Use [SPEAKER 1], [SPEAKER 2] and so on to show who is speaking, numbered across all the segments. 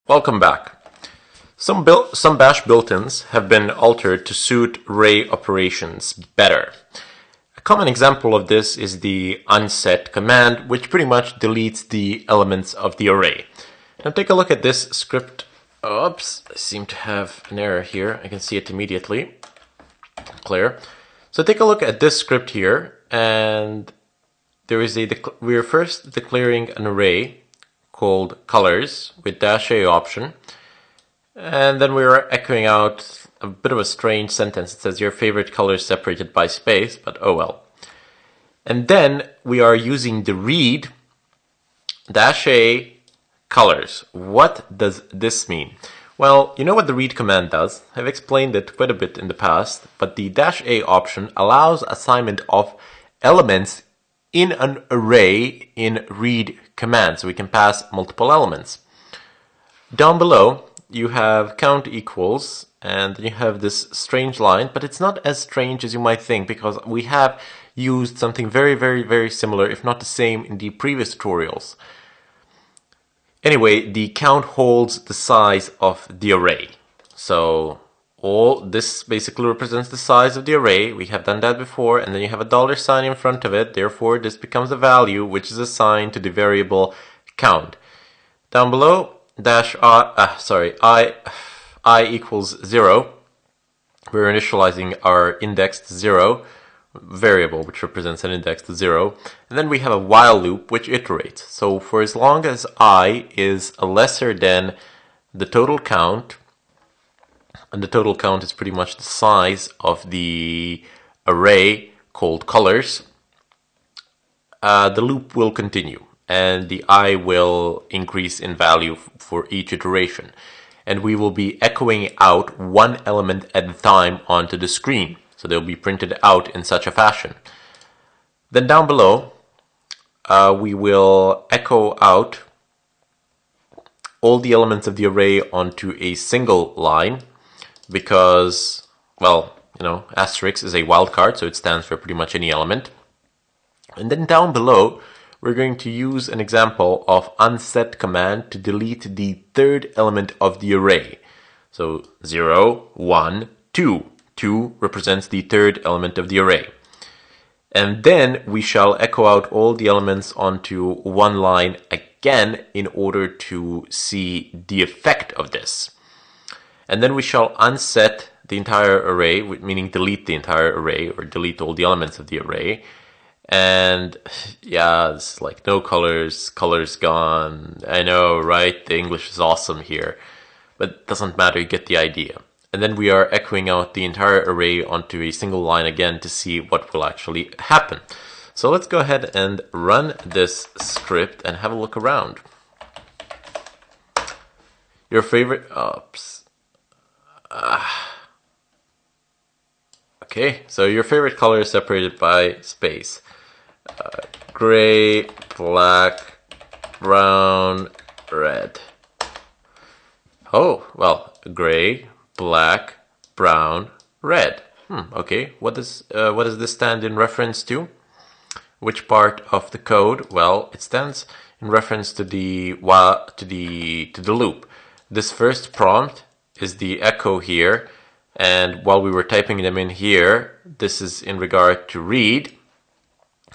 [SPEAKER 1] Welcome back. Some bash built-ins have been altered to suit array operations better. A common example of this is the unset command, which pretty much deletes the elements of the array. Now take a look at this script. Oops, I seem to have an error here. I can see it immediately. Clear. So take a look at this script here, and there is we are first declaring an array called colors with -a option, and then we are echoing out a bit of a strange sentence. It says your favorite color is separated by space, but oh well. And then we are using the read -a colors. What does this mean? Well, you know what the read command does. I've explained it quite a bit in the past, but the -a option allows assignment of elements in an array in read command, so we can pass multiple elements. Down below, you have count equals, and then you have this strange line, but it's not as strange as you might think, because we have used something very similar, if not the same, in the previous tutorials. Anyway, the count holds the size of the array. So all this basically represents the size of the array. We have done that before, and then you have a $sign in front of it. Therefore, this becomes a value which is assigned to the variable count. Down below, I equals 0. We're initializing our index to 0 variable, which represents an index to 0. And then we have a while loop which iterates. So for as long as I is lesser than the total count, and the total count is pretty much the size of the array called colors, the loop will continue, and the I will increase in value for each iteration. And we will be echoing out one element at a time onto the screen. So they'll be printed out in such a fashion. Then down below, we will echo out all the elements of the array onto a single line, because, well, you know, asterisk is a wildcard, so it stands for pretty much any element. And then down below, we're going to use an example of unset command to delete the third element of the array. So 0, 1, 2. 2 represents the third element of the array. And then we shall echo out all the elements onto one line again in order to see the effect of this. And then we shall unset the entire array, meaning delete the entire array, or delete all the elements of the array. And yeah, it's like no colors, colors gone. I know, right? The English is awesome here. But it doesn't matter, you get the idea. And then we are echoing out the entire array onto a single line again to see what will actually happen. So let's go ahead and run this script and have a look around. Your favorite... Oops. Okay, so your favorite color is separated by space. Gray, black, brown, red. Oh, well, gray, black, brown, red. Okay, what does this stand in reference to? Which part of the code? Well, it stands in reference to the loop. This first prompt is the echo here, and while we were typing them in here, this is in regard to read,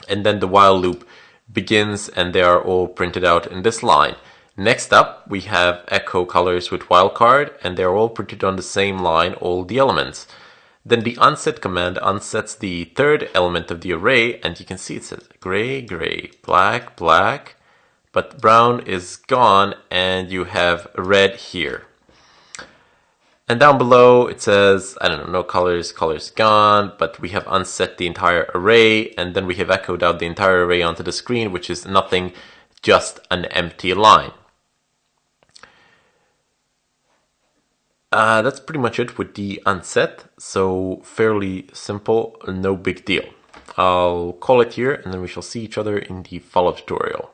[SPEAKER 1] and then the while loop begins, and they are all printed out in this line. Next up, we have echo colors with wildcard, and they're all printed on the same line, all the elements. Then the unset command unsets the third element of the array, and you can see it says gray, gray, black, black, but brown is gone, and you have red here. And down below it says, I don't know, no colors, colors gone, but we have unset the entire array, and then we have echoed out the entire array onto the screen, which is nothing, just an empty line. That's pretty much it with the unset, so fairly simple, no big deal. I'll call it here, and then we shall see each other in the follow-up tutorial.